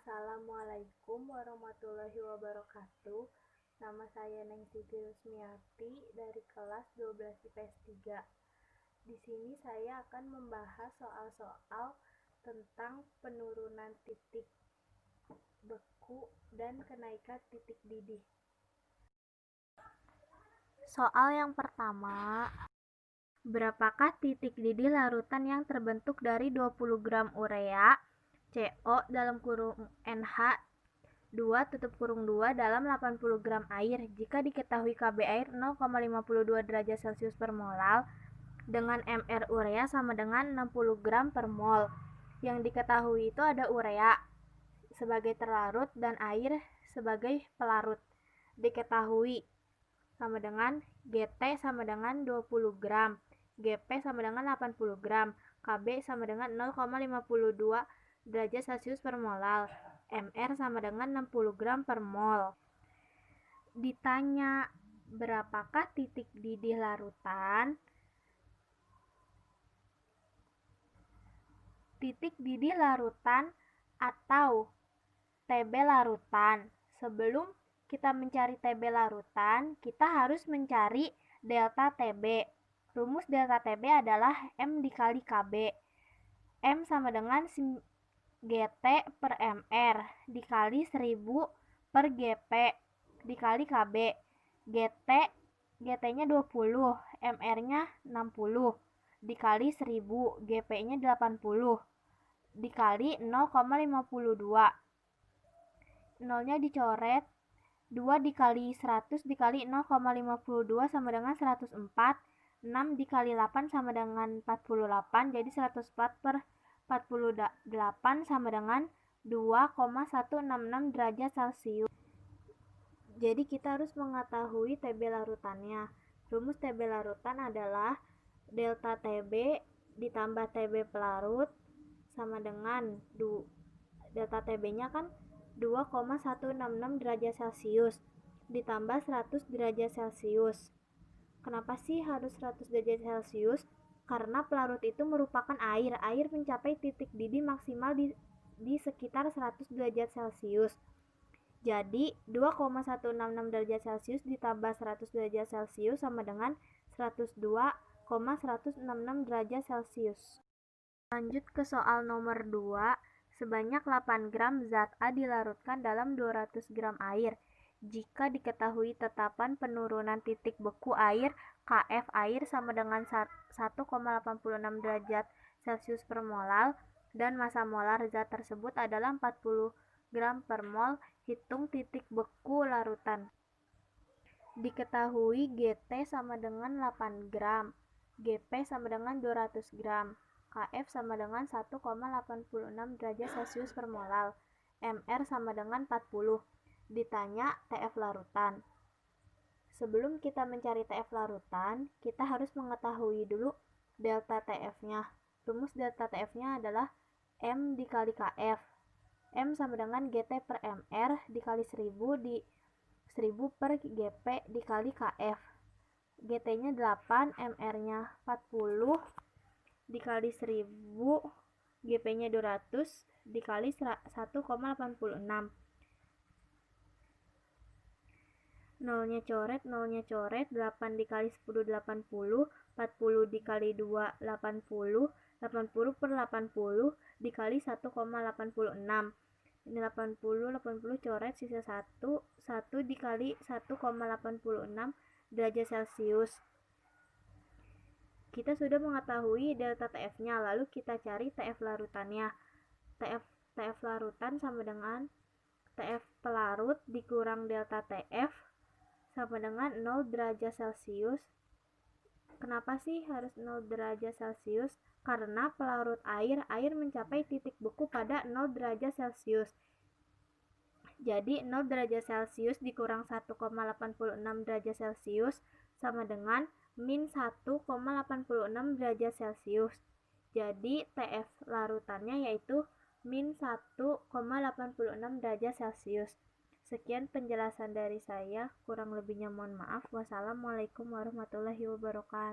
Assalamualaikum warahmatullahi wabarakatuh. Nama saya Neng Siti Rusmiati dari kelas 12 IPS 3. Di sini saya akan membahas soal-soal tentang penurunan titik beku dan kenaikan titik didih. Soal yang pertama, berapakah titik didih larutan yang terbentuk dari 20 gram urea CO dalam kurung NH 2 dalam 80 gram air jika diketahui Kb air 0,52 derajat Celcius per molal dengan Mr urea sama dengan 60 gram per mol. Yang diketahui itu ada urea sebagai terlarut dan air sebagai pelarut. Diketahui sama dengan GT sama dengan 20 gram, GP sama dengan 80 gram, KB sama dengan 0,52 derajat Celcius per molal, Mr sama dengan 60 gram per mol. Ditanya berapakah titik didih larutan? Titik didih larutan atau TB larutan. Sebelum kita mencari TB larutan, kita harus mencari delta TB. Rumus delta TB adalah M dikali KB. M sama dengan GT per MR dikali 1000 per GP dikali KB. GT-nya 20, MR-nya 60 dikali 1000, GP-nya 80 dikali 0,52. Nolnya dicoret, 2 dikali 100 dikali 0,52 sama dengan 104, 6 dikali 8 sama dengan 48, jadi 104 per 48 sama dengan 2,166 derajat Celcius. Jadi kita harus mengetahui TB larutannya. Rumus TB larutan adalah delta TB ditambah TB pelarut sama dengan delta TB-nya kan 2,166 derajat Celcius ditambah 100 derajat Celcius. Kenapa sih harus 100 derajat Celcius? Karena pelarut itu merupakan air. Air mencapai titik didih maksimal di sekitar 100 derajat Celcius. Jadi 2,166 derajat Celcius ditambah 100 derajat Celcius sama dengan 102,166 derajat Celcius. Lanjut ke soal nomor 2. Sebanyak 8 gram zat A dilarutkan dalam 200 gram air. Jika diketahui tetapan penurunan titik beku air Kf air sama dengan 1,86 derajat Celcius per molal dan massa molar zat tersebut adalah 40 gram per mol, hitung titik beku larutan. Diketahui GT sama dengan 8 gram, GP sama dengan 200 gram, Kf sama dengan 1,86 derajat Celcius per molal, Mr sama dengan 40. Ditanya TF larutan. Sebelum kita mencari TF larutan, kita harus mengetahui dulu delta TF-nya. Rumus delta TF-nya adalah M dikali KF. M sama dengan GT per MR dikali 1000 per GP dikali KF. GT-nya 8, MR-nya 40 dikali 1000, GP-nya 200 dikali 1,86. Nolnya coret, 8 dikali 10 80, 40 dikali 2 80, 80 per 80 dikali 1,86. Ini 80 coret, sisa 1 dikali 1,86 derajat Celcius. Kita sudah mengetahui delta TF-nya, lalu kita cari TF larutannya. TF larutan sama dengan TF pelarut dikurang delta TF sama dengan 0 derajat Celcius. Kenapa sih harus 0 derajat Celcius? Karena pelarut air mencapai titik beku pada 0 derajat Celcius. Jadi 0 derajat Celcius dikurang 1,86 derajat Celcius sama dengan min 1,86 derajat Celcius. Jadi TF larutannya yaitu min 1,86 derajat Celcius. Sekian penjelasan dari saya, kurang lebihnya mohon maaf. Wassalamualaikum warahmatullahi wabarakatuh.